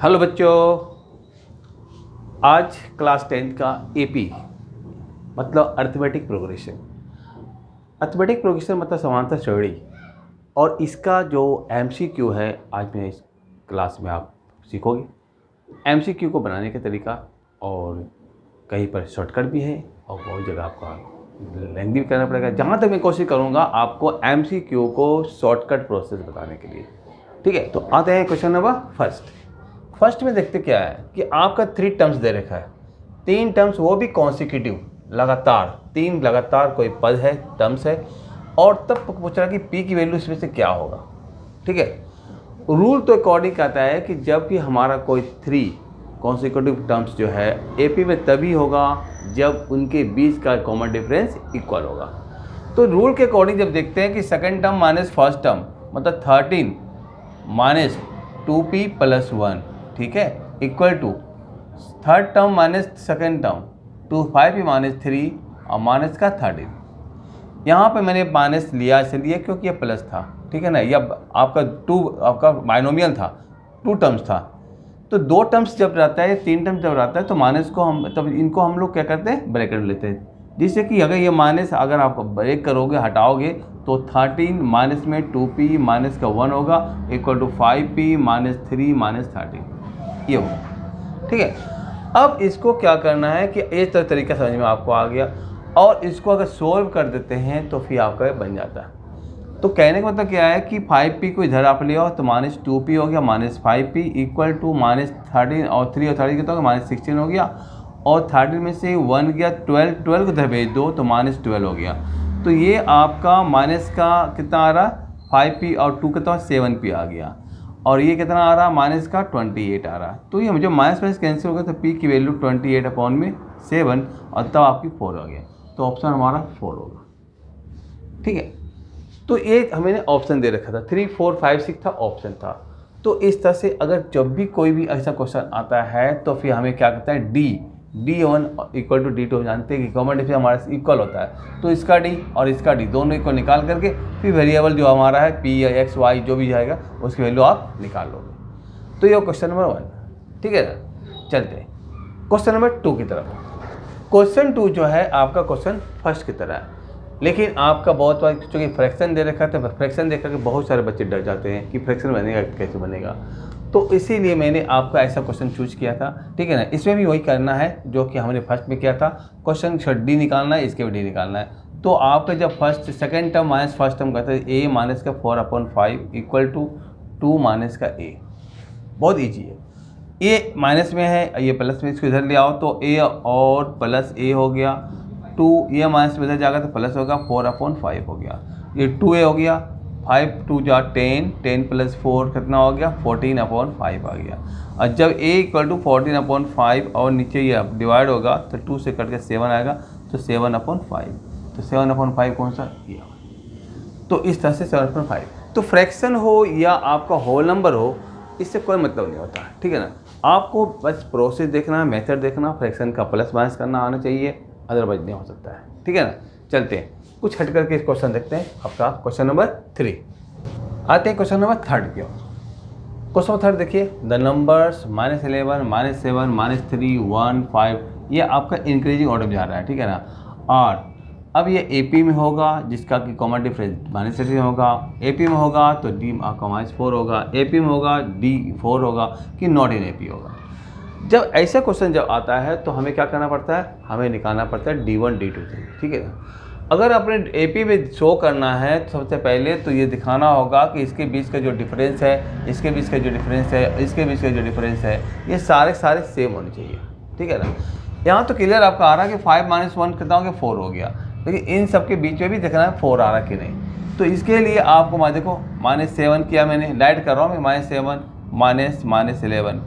Hello बच्चों, आज class 10 का एपी मतलब अर्थमेटिक प्रोग्रेशन। अर्थमेटिक प्रोग्रेशन मतलब समांतर श्रेणी, और इसका जो एमसीक्यू है आज मैं इस क्लास में आप सीखोगे। एमसीक्यू को बनाने का तरीका, और कहीं पर शॉर्टकट भी है और बहुत जगह आपका लेंथी भी करना पड़ेगा। जहाँ तक मैं कोशिश करूँगा आपको एमसीक्यू को शॉर्टकट प्रोसेस बताने के लिए। ठीक है, तो आते हैं क्वेश्चन नंबर फर्स्ट में देखते क्या है कि आपका 3 टर्म्स दे रखा है। 3 टर्म्स, वो भी कॉन्सिक्यूटिव, लगातार 3 लगातार कोई पद है, टर्म्स है, और तब पूछ रहा कि पी की वैल्यू इसमें से क्या होगा। ठीक है, रूल तो अकॉर्डिंग कहता है कि जब भी हमारा कोई 3 कॉन्सिक्यूटिव टर्म्स जो है एपी में तभी होगा जब उनके बीच का कॉमन डिफरेंस इक्वल होगा। तो रूल के अकॉर्डिंग जब देखते हैं कि second term minus first term मतलब 13 माइनस 2p प्लस 1, ठीक है, equal to third term minus second term 5p minus 3 और माइनस का 13। यहाँ पे मैंने माइनस लिया इसलिए क्योंकि ये प्लस था। ठीक है ना, यह आपका बाइनोमियल था, 2 टर्म्स था। तो 2 टर्म्स जब रहता है, 3 टर्म्स जब रहता है तो माइनस को इनको हम लोग क्या करते हैं, ब्रैकेट लेते हैं, जिससे कि अगर ये माइनस अगर आप ब्रेक करोगे, हटाओगे, तो 13 माइनस में 2p माइनस का 1 होगा equal to 5p minus 3 minus 13, ये होगा। ठीक है, अब इसको क्या करना है कि इस तरीका समझ में आपको आ गया, और इसको अगर सोल्व कर देते हैं तो फिर आपका बन जाता है। तो कहने का मतलब क्या है कि 5p को इधर आप ले आओ तो माइनस 2p हो गया, minus 5p equal to minus 13 और 3 और 13 कितना हो गया, माइनस 16 हो गया, और 13 में से 1 गया, 12 को इधर भेज दो तो माइनस 12 हो गया। तो ये आपका माइनस का कितना आ रहा, 5p और 2 कितना 7p आ गया, और ये कितना आ रहा, माइनस का 28 आ रहा। तो ये मुझे माइनस माइनस कैंसिल हो गया, तो p की वैल्यू 28 अपॉन में 7 और तब आपकी 4 हो गया। तो ऑप्शन हमारा 4 होगा। ठीक है, तो ये हमें ऑप्शन दे रखा था, 3 4 5 6 था, ऑप्शन था। तो इस तरह से अगर जब भी कोई भी ऐसा क्वेश्चन आता है तो फिर हमें क्या करता है, D1 इक्वल टू D2 जानते हैं कि कॉमन डिफरेंस हमारे से इक्वल होता है। तो इसका D और इसका D दोनों को निकाल करके फिर वेरिएबल जो हमारा है P या X Y जो भी जाएगा उसकी वैल्यू आप निकाल लोगे। तो ये क्वेश्चन नंबर 1। ठीक है ना, चलते हैं क्वेश्चन नंबर 2 की तरफ। क्वेश्चन 2 जो है आपका क्वेश्चन फर्स्ट की तरह है, लेकिन आपका बहुत बार चूँकि फ्रैक्शन दे रखा है तो फ्रैक्शन देख करके बहुत सारे बच्चे डर जाते हैं कि फ्रैक्शन बनेगा कैसे बनेगा। तो इसीलिए मैंने आपका ऐसा क्वेश्चन चूज किया था। ठीक है ना, इसमें भी वही करना है जो कि हमने फर्स्ट में किया था। क्वेश्चन डी निकालना है, इसके भी डी निकालना है। तो आपका जब first second term minus first term करते हैं, a माइनस का 4/5 इक्वल टू 2 माइनस का a, बहुत ईजी है। ये माइनस में है, ये प्लस में, इसको इधर ले आओ तो a और प्लस a हो गया, 2 ये माइनस में इधर जाएगा तो प्लस होगा, 4/5 हो गया, ये 2a हो गया, 5 2 जा 10, 10 प्लस 4 कितना हो गया, 14/5 आ गया। और जब a इक्वल टू 14/5 और नीचे ये डिवाइड होगा तो 2 से कट के 7 आएगा, तो 7/5। तो 7/5 कौन सा, ये। तो इस तरह से 7/5। तो फ्रैक्शन हो या आपका होल नंबर हो, इससे कोई मतलब नहीं होता। ठीक है ना, आपको बस प्रोसेस देखना है, मेथड देखना, फ्रैक्शन का प्लस माइनस करना आना चाहिए, अदरवाइज नहीं हो सकता है। ठीक है ना, चलते हैं कुछ हट करके इस क्वेश्चन देखते हैं। आपका क्वेश्चन नंबर 3 आते हैं क्वेश्चन नंबर 3 की ओर। क्वेश्चन नंबर 3 देखिए, द नंबर्स -11 -7 -3 1 5, ये आपका इंक्रीजिंग ऑर्डर में जा रहा है। ठीक है ना, और अब ये एपी में होगा जिसका कि कॉमन डिफरेंस -3 होगा, एपी में होगा तो डी आपका -4 होगा, एपी में होगा D4 होगा कि नॉट इन एपी होगा। जब ऐसा क्वेश्चन जब आता है तो हमें क्या करना पड़ता है, हमें निकालना पड़ता है D1 D2 से। ठीक है ना, अगर अपने एपी में शो करना है तो सबसे पहले तो ये दिखाना होगा कि इसके बीच का जो डिफरेंस है, इसके बीच का जो डिफरेंस है, इसके बीच का जो डिफरेंस है, ये सारे सेम होने चाहिए। ठीक है ना, यहाँ तो क्लियर आपका आ रहा है कि 5 - 1 कितना हो गया, 4 हो गया, लेकिन इन सब के बीच में भी देखना है 4 आ रहा है कि नहीं। तो इसके लिए आपको देखो -7 किया मैंने, लाइट कर रहा हूँ मैं, -7 -11,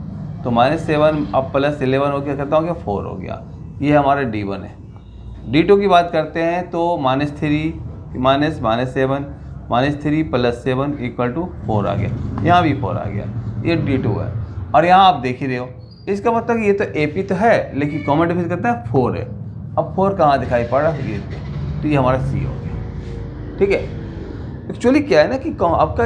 तो -7 अब प्लस 11 हो गया, कितना हो गया, 4 हो गया। ये हमारा D1 है। D2 की बात करते हैं तो -3 -7 प्लस 7 इक्वल टू 4 आ गया, यहाँ भी 4 आ गया, ये D2 है। और यहाँ आप देख ही रहे हो, इसका मतलब ये तो AP तो है लेकिन कॉमन डिफरेंस करता है 4 है। अब 4 कहाँ दिखाई पड़ रहा है, ये तो ये हमारा C हो गया। ठीक है, एक्चुअली क्या है ना कि आपका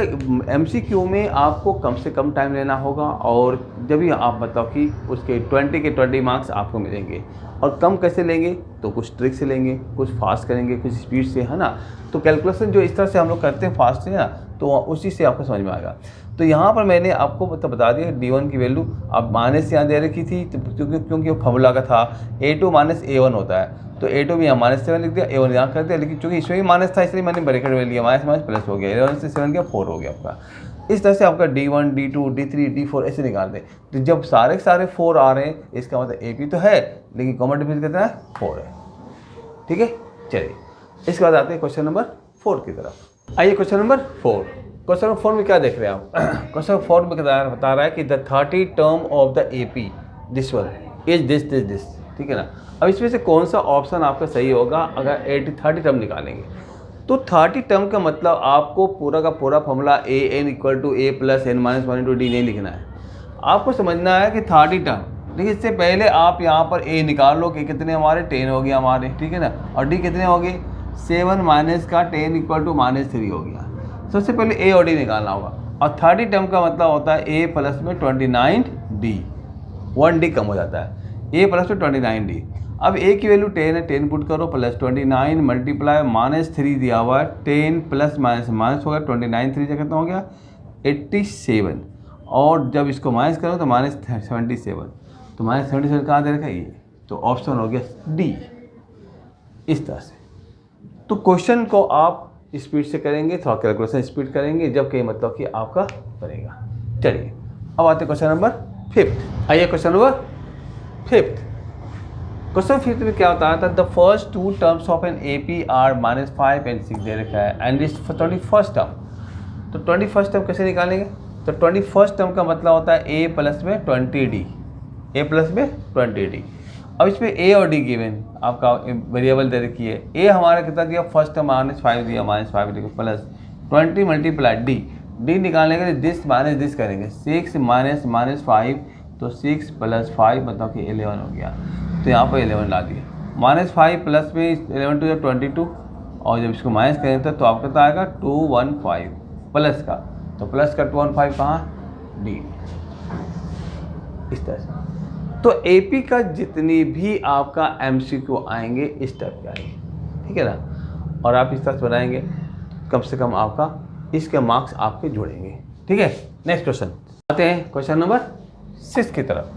MCQ में आपको कम से कम टाइम लेना होगा, और जब भी आप बताओ कि उसके 20 के 20 मार्क्स आपको मिलेंगे। और कम कैसे लेंगे, तो कुछ ट्रिक से लेंगे, कुछ फास्ट करेंगे, कुछ स्पीड से, है ना। तो कैलकुलेशन जो इस तरह से हम लोग करते हैं फास्ट से ना, तो उसी से आपको समझ में आएगा। तो यहाँ पर मैंने आपको बता दिया D1 की वैल्यू आप माइनस यहाँ दे रखी थी, तो क्योंकि वो फॉर्मूला का था A2 माइनस A1 होता है, तो A2 भी यहाँ -7 लिख दिया, A1 यहाँ कर दिया, लेकिन चूंकि इसमें भी माइनस था इसलिए मैंने ब्रैकेट में लिया, माइनस माइनस प्लस हो गया, 11 से 7 गया 4 हो गया आपका। इस तरह से आपका D1 D2 D3 D4 ऐसे निकाल दें। तो जब सारे 4 आ रहे हैं, इसका मतलब AP तो है, लेकिन कॉमन डिफरेंस कितना है, 4 है। ठीक है, चलिए इसके बाद आते हैं क्वेश्चन नंबर 4 की तरफ। आइए क्वेश्चन नंबर 4। क्वेश्चन नंबर 4 में क्या देख रहे हैं आप? क्वेश्चन नंबर 4 में बता रहा है कि the 30 term of the AP this one is this. ठीक है ना। अब इसमें से कौन सा ऑप्शन आपका सही होगा अगर 30 टर्म निकालेंगे? तो 30 टर्म का मतलब आपको पूरा का पूरा formula AN = A + n - 1 × D नहीं लिखना है। आपको समझना है कि 30 टर्म, देखिए इससे पहले आप यहाँ पर A निकाल लो कि कितने हमारे 10 हो गया हमारे, ठीक है ना। और D कितने हो गए 7 माइनस का 10 = -3 हो गया। सबसे पहले A और D निकालना होगा। और 30 टर्म का मतलब होता है A प्लस में 29D, 1D कम हो जाता है, A प्लस में 29D। अब A की वैल्यू 10 है, 10 पुट करो, प्लस 29 मल्टीप्लाई -3 दिया हुआ है, 10 प्लस माइनस माइनस हो गया, 29 3 कितना हो गया 87। और जब इसको माइनस करो तो -77, तो -77 कहाँ दे रखा है ये, तो ऑप्शन हो गया D। इस तरह से तो क्वेश्चन को आप स्पीड से करेंगे, थोड़ा कैलकुलेशन स्पीड करेंगे, जब कि मतलब कि आपका बनेगा। चलिए अब आते हैं क्वेश्चन नंबर 5। आइए क्वेश्चन नंबर 5। क्वेश्चन 5 में क्या होता था, the first 2 terms of an AP are -5 and 6 दे रखा है, एंड इस 21st टर्म। तो 21st टर्म कैसे निकालेंगे? तो 21st टर्म का मतलब होता है A प्लस में 20D, A प्लस में 20D। अब इसमें A और D गिवन आपका वेरिएबल दे रखी है। A हमारा कितना दिया, फर्स्ट टर्म -5 दिया, -5 देखो प्लस 20 मल्टीप्लाई D निकालने के लिए दिस माइनस दिस करेंगे, 6 माइनस -5, तो 6 + 5 मतलब कि 11 हो गया। तो यहाँ पर 11 ला दिया, -5 प्लस में 11 2 22, और जब इसको माइनस करेंगे तो आपका कितना आएगा 215 प्लस का, तो प्लस का 215 कहाँ D। इस तरह से तो AP का जितनी भी आपका MCQ आएंगे इस टाइप के आएंगे, ठीक है ना। और आप इस तरह से बनाएंगे, कम से कम आपका इसके मार्क्स आपके जुड़ेंगे। ठीक है, नेक्स्ट क्वेश्चन आते हैं क्वेश्चन नंबर 6 की तरफ।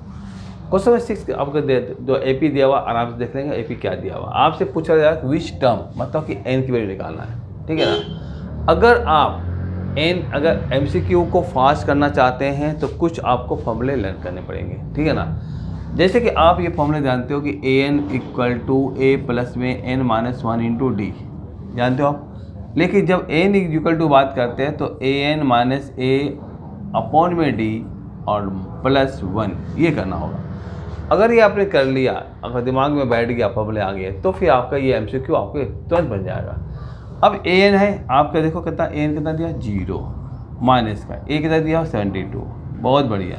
क्वेश्चन नंबर 6 आपको जो AP दिया हुआ आराम से देख लेंगे। AP क्या दिया हुआ आपसे पूछा जाएगा विच टर्म, मतलब कि N की वैल्यू निकालना है, ठीक है ना। अगर आप अगर MCQ को फास्ट करना चाहते हैं तो कुछ आपको फॉर्मूले लर्न करने पड़ेंगे, ठीक है ना। जैसे कि आप ये फॉर्मूले जानते हो कि AN = A प्लस में n - 1 × D जानते हो आप। लेकिन जब n = बात करते हैं तो AN - A/में D और +1 ये करना होगा। अगर ये आपने कर लिया, अगर दिमाग में बैठ गया, फॉर्मूले आ गए, तो फिर आपका ये MCQ आपके तुरंत बन जाएगा। अब AN है आपका, देखो कितना AN कितना दिया 0 माइनस का A कितना दिया 72, बहुत बढ़िया।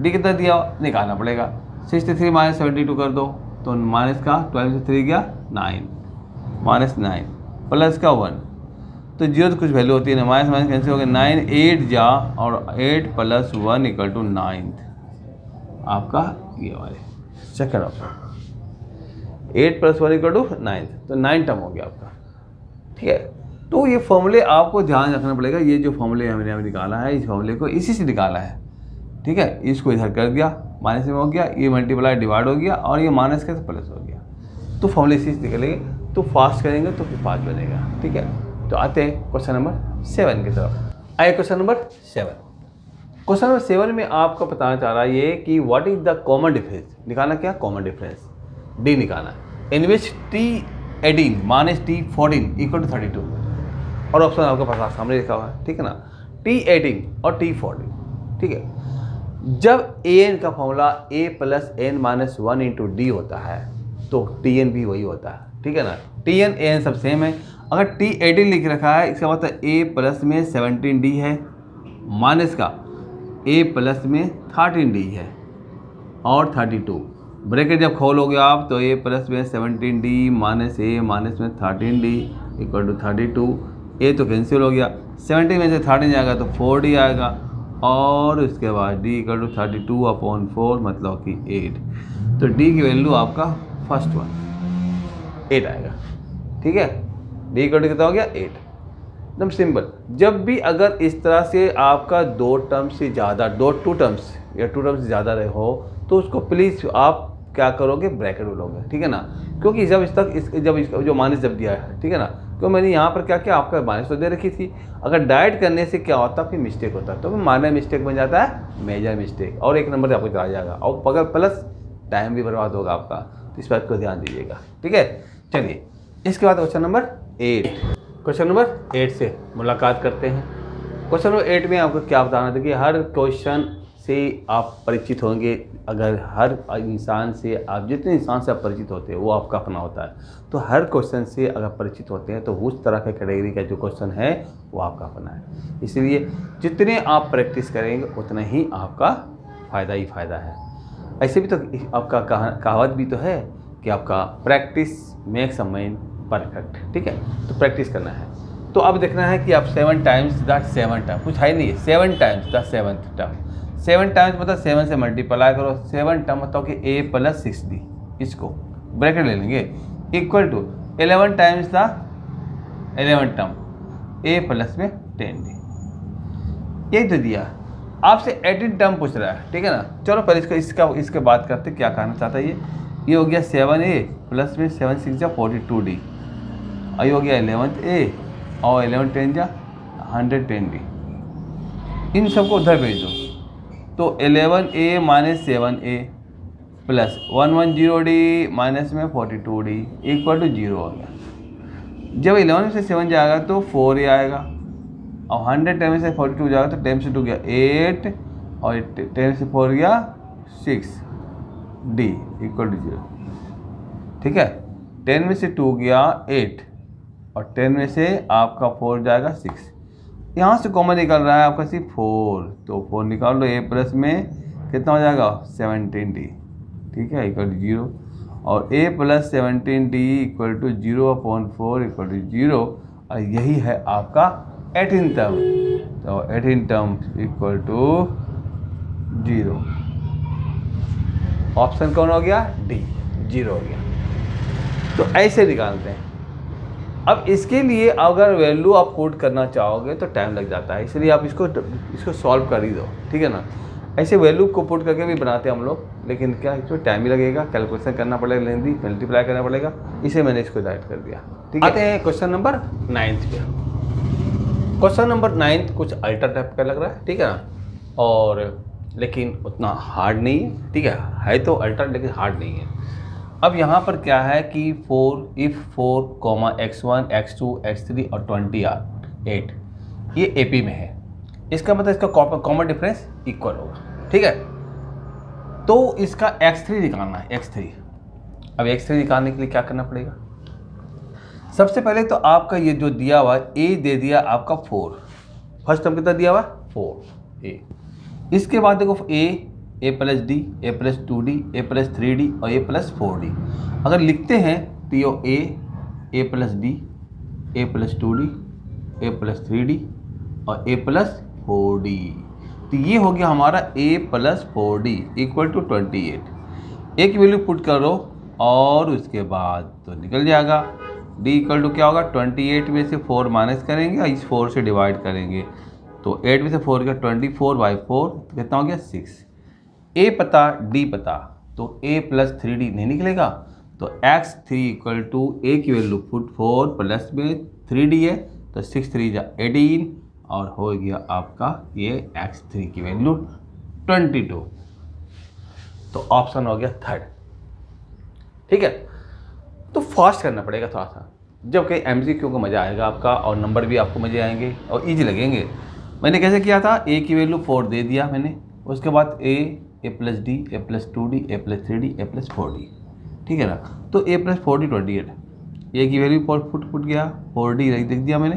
D कितना दिया निकालना पड़ेगा, 63 - 72 कर दो, तो माइनस का 12 से 3 गया 9 -9 प्लस का 1, तो 0 तो कुछ वैल्यू होती है ना, माइनस माइनस कैंसिल हो गया, 9 8 जा, और 8 + 1 = 9 आपका ये वाले सेकंड ऑप्शन, 8 + 1 = 9, तो 9 टर्म हो गया आपका। ठीक है, तो ये फॉर्मूले आपको ध्यान रखना पड़ेगा। ये जो फॉर्मूले हमने अभी निकाला है, इस फॉर्मूले को इसी से निकाला है, ठीक है। इसको इधर कर दिया, माइनस में हो गया, ये मल्टीप्लाई डिवाइड हो गया, और ये माइनस का तो प्लस हो गया। तो फॉर्मूले इसी से निकलेंगे, तो फास्ट करेंगे तो फिर फास्ट बनेगा, ठीक है। तो आते हैं क्वेश्चन नंबर 7 की तरफ। आइए क्वेश्चन नंबर 7। क्वेश्चन नंबर 7 में आपको बताना चाह रहा है ये कि what is the common difference, निकालना क्या कॉमन डिफरेंस, D निकालना, इन विच T18 - T14 = 32, और ऑप्शन आपके पास सामने लिखा हुआ है, ठीक है ना। T18 और T14, ठीक है। जब AN का फॉर्मूला A + n - 1 × D होता है, तो TN भी वही होता है, ठीक है ना। TN AN सब सेम है। अगर T18 लिख रखा है, इसका मतलब A प्लस में 17D है, माइनस का A प्लस में 13D है, और 32 ब्रैकेट जब खोलोगे आप तो A प्लस में 17D - A माइनस में 13D = 32, ए तो कैंसिल हो गया, 70 में से 13 जाएगा तो 4D आएगा, और उसके बाद D इक्वल टू 32/4 मतलब कि 8। तो D की वैल्यू आपका फर्स्ट वन 8 आएगा। ठीक है, D इक्वल टू कितना हो गया 8। एकदम सिंपल। जब भी अगर इस तरह से आपका 2 टर्म से ज़्यादा, 2 टर्म्स या 2 टर्म्स से ज़्यादा रहे हो तो उसको प्लीज़ आप क्या करोगे, ब्रैकेट बोलोगे। ठीक है ना, क्योंकि जब इसका जो माइनस जब दिया है, ठीक है ना, तो मैंने यहाँ पर क्या किया, आपका माइनस तो दे रखी थी। अगर डाइट करने से क्या होता फिर मिस्टेक होता है, तो माइनर मिस्टेक बन जाता है मेजर मिस्टेक, और 1 नंबर आपको चला जाएगा, और अगर प्लस टाइम भी बर्बाद होगा आपका, तो इस बात को ध्यान दीजिएगा। ठीक है, चलिए इसके बाद क्वेश्चन नंबर 8। क्वेश्चन नंबर 8 से मुलाकात करते हैं। क्वेश्चन नंबर 8 में आपको क्या बताना था कि हर क्वेश्चन से आप परिचित होंगे। अगर हर इंसान से आप, जितने इंसान से आप परिचित होते हैं वो आपका अपना होता है, तो हर क्वेश्चन से अगर परिचित होते हैं तो उस तरह के कैटेगरी का जो क्वेश्चन है वो आपका अपना है। इसलिए जितने आप प्रैक्टिस करेंगे उतना ही आपका फ़ायदा ही फ़ायदा है। ऐसे भी तो आपका कहावत भी तो है कि आपका practice makes a man perfect. ठीक है, तो प्रैक्टिस करना है। तो अब देखना है कि आप 7 टाइम्स द 7 टर्म, कुछ है नहीं है, 7 times the 7th term. 7 times मतलब 7 से मल्टीप्लाई करो, 7 टर्म मतलब कि A + 6D, इसको ब्रैकेट ले लेंगे, equal to 11 times the 11 term, A plus में 10D। यही तो दिया। आपसे 18 टर्म पूछ रहा है। ठीक है ना, चलो पहले इसके बात करते क्या कहना चाहता है ये हो गया 7A प्लस में 7 6 जा 42D, और ये हो गया 11A और 11 10 जा 110D। इन सबको उधर भेज दो, तो 11A minus 7A plus 110D minus में 42D इक्वल टू 0 हो गया। जब 11 से 7 जाएगा तो 4A आएगा, और 110 में से 42 जाएगा तो 10 से 2 गया 8, और 10 से 4 गया 6D इक्वल टू 0। ठीक है, 10 में से 2 गया 8, और 10 में से आपका 4 जाएगा 6। यहाँ से कॉमन निकल रहा है आपका सिर्फ 4, तो 4 निकाल लो, A प्लस में कितना हो जाएगा 17D। ठीक है, इक्वल टू 0, और A plus 17D equal to 0/4 equal to 0, और यही है आपका 18 टर्म। तो 18 टर्म इक्वल टू 0। ऑप्शन कौन हो गया, D, 0 हो गया। तो ऐसे निकालते हैं। अब इसके लिए अगर वैल्यू आप पुट करना चाहोगे तो टाइम लग जाता है, इसलिए आप इसको सॉल्व कर ही दो। ठीक है ना, ऐसे वैल्यू को पुट करके भी बनाते हैं हम लोग, लेकिन क्या इसमें टाइम भी लगेगा, कैलकुलेशन करना पड़ेगा, लेंदी मल्टीप्लाई करना पड़ेगा, इसे मैंने इसको डाइट कर दिया। ठीक है, आते हैं क्वेश्चन नंबर 9 पे। क्वेश्चन नंबर 9 कुछ अल्टर टाइप का लग रहा है। ठीक है ना, और लेकिन उतना हार्ड नहीं है। ठीक है तो अल्टर लेकिन हार्ड नहीं है। अब यहाँ पर क्या है कि इफ़ 4, x1, x2, x3 और 20 आर 8, ये AP में है। इसका मतलब इसका कॉमन डिफरेंस इक्वल होगा। ठीक है, तो इसका x3 निकालना है, x3। अब x3 निकालने के लिए क्या करना पड़ेगा, सबसे पहले तो आपका ये जो दिया हुआ A दे दिया आपका 4, फर्स्ट टर्म कितना दिया हुआ 4A। इसके बाद देखो A plus D, A plus 2D, A plus 3D और A प्लस 4D। अगर लिखते हैं तो ये A plus D, A plus 2D, A plus 3D और A प्लस 4D। तो ये हो गया हमारा A plus 4D equal to 28। एक वैल्यू पुट करो और उसके बाद तो निकल जाएगा। D इक्वल टू क्या होगा, 28 में से 4 माइनस करेंगे और इस 4 से डिवाइड करेंगे, तो 8 में से 4 गया 24/4, तो कितना हो गया 6। A पता D पता, तो A प्लस 3D नहीं निकलेगा, तो x3 इक्वल टू A की वैल्यू पुट 4 प्लस में 3D है, तो 6 3 जा 18 और हो गया आपका ये x3 की वैल्यू 22। तो ऑप्शन हो गया 3rd। ठीक है, तो फास्ट करना पड़ेगा थोड़ा सा, जब कहीं MCQ को मज़ा आएगा आपका, और नंबर भी आपको मज़े आएंगे और ईजी लगेंगे। मैंने कैसे किया था, A की वैल्यू 4 दे दिया मैंने, उसके बाद A plus D, A plus 2D, A plus 3D, A plus 4D। ठीक है ना, तो A प्लस 4D 28। A की वैल्यू 4 फुट गया, 4D लिख दिया मैंने,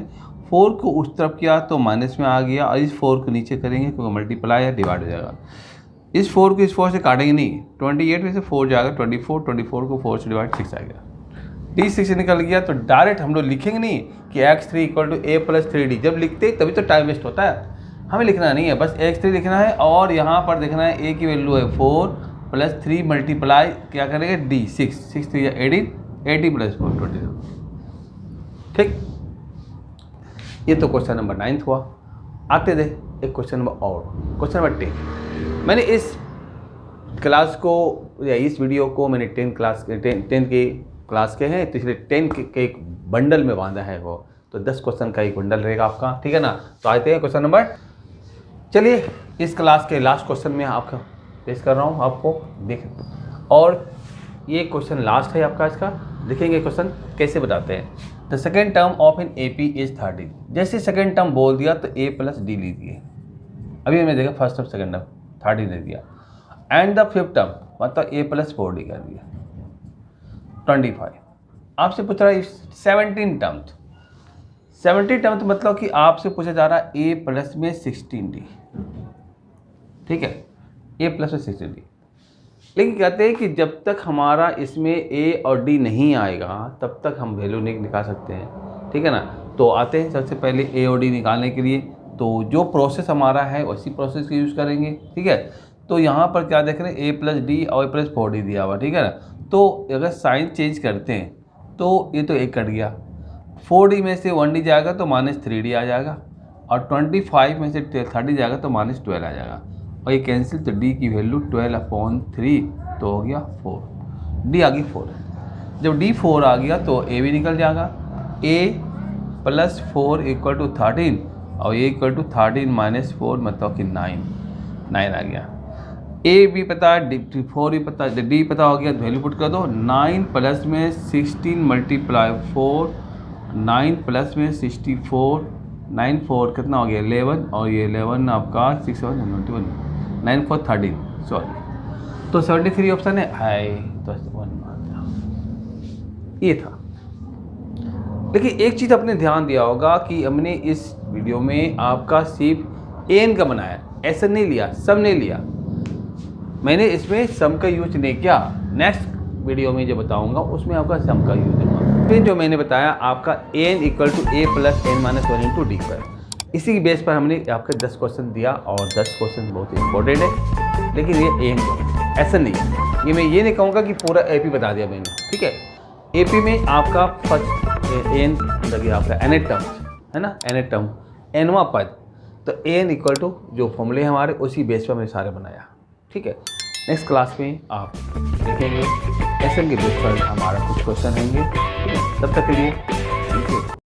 4 को उस तरफ किया तो माइनस में आ गया, और इस 4 को नीचे करेंगे क्योंकि मल्टीप्लाई या डिवाइड हो जाएगा। इस 4 को इस 4 से काटेंगे नहीं, 28 में से 4 जाएगा 24, 24 को 4 से डिवाइड 6 आ गया। D6 निकल गया तो डायरेक्ट हम लोग लिखेंगे नहीं कि x3 equal to a plus 3d। जब लिखते तभी तो टाइम वेस्ट होता है, हमें लिखना नहीं है, बस x3 लिखना है और यहाँ पर देखना है a की वैल्यू है 4 प्लस 3 मल्टीप्लाई क्या करेंगे d6, 6 3 18, 80 प्लस 4 27। ठीक, ये तो क्वेश्चन नंबर 9 हुआ। आते दे एक क्वेश्चन नंबर और, क्वेश्चन नंबर 10। मैंने इस क्लास को या इस वीडियो को मैंने 10 की क्लास के हैं तो इसलिए 10 के एक बंडल में बांधा है वो, तो 10 क्वेश्चन का एक बंडल रहेगा आपका, ठीक है ना। तो आते हैं क्वेश्चन नंबर, चलिए इस क्लास के लास्ट क्वेश्चन में आपका पेश कर रहा हूँ आपको, देखें। और ये क्वेश्चन लास्ट है आपका, इसका देखेंगे क्वेश्चन कैसे बताते हैं। The second term of an AP is 13। जैसे सेकेंड टर्म बोल दिया तो a प्लस डी लीजिए, अभी मैंने देखा फर्स्ट टर्म सेकेंड टर्म 13 दे दिया, एंड द फिफ्थ टर्म मतलब a प्लस 4d कर दिया 25। आपसे पूछ रहा है 17 टर्म, 70 टर्म मतलब कि आपसे पूछा जा रहा है a प्लस में 16d, ठीक है, a प्लस में 16d। लेकिन कहते हैं कि जब तक हमारा इसमें a और d नहीं आएगा तब तक हम वैल्यू नहीं निकाल सकते हैं, ठीक है ना। तो आते हैं सबसे पहले a और d निकालने के लिए, तो जो प्रोसेस हमारा है उसी प्रोसेस का यूज़ करेंगे, ठीक है। तो यहाँ पर क्या देख रहे हैं a प्लस डी और a प्लस 4d दिया हुआ, ठीक है ना। तो अगर साइन चेंज करते हैं तो ये तो एक कट गया, 4d में से 1d जाएगा तो -3d आ जाएगा, और 25 में से 30 जाएगा तो -12 आ जाएगा, और ये कैंसिल तो d की वैल्यू 12/3 तो हो गया 4, d आ गई 4। जब d 4 आ गया तो a भी निकल जाएगा, a प्लस 4 इक्वल टू 13 और a इक्वल टू 13 माइनस 4 मतलब कि 9 आ गया। a भी पता है, d 4 भी पता है, d पता हो गया तो वैल्यू पुट कर दो। 9 प्लस में 16 मल्टीप्लाई 4, 9 प्लस में 64, 9 4 कितना हो गया 11, और ये 11 आपका 6 7 21, 9 4 13 सॉरी, तो 73 ऑप्शन है, आई तो 1 ये था। लेकिन एक चीज़ आपने ध्यान दिया होगा कि हमने इस वीडियो में आपका सिर्फ एन का बनाया, ऐसा नहीं लिया, सब नहीं लिया, मैंने इसमें सम का यूज नहीं किया। नेक्स्ट वीडियो में जो बताऊंगा उसमें आपका सम का यूज होगा। फिर जो मैंने बताया आपका n equal to a plus n minus 1 into D पर, इसी की बेस पर हमने आपके 10 क्वेश्चन दिया, और 10 क्वेश्चन बहुत इंपॉर्टेंट है, लेकिन ये n को ऐसा नहीं है, ये मैं ये नहीं कहूँगा कि पूरा AP बता दिया मैंने, ठीक है। AP में आपका फर्स्ट n लगे आपका nth टर्म है ना, nth टर्म nवां पद, तो n इक्वल टू जो फॉर्मूले हमारे उसी बेस पर मैंने सारे बनाया, ठीक है। नेक्स्ट क्लास में आप देखेंगे SN के बेस पर हमारा कुछ क्वेश्चन होंगे, तब तक के लिए थैंक यू।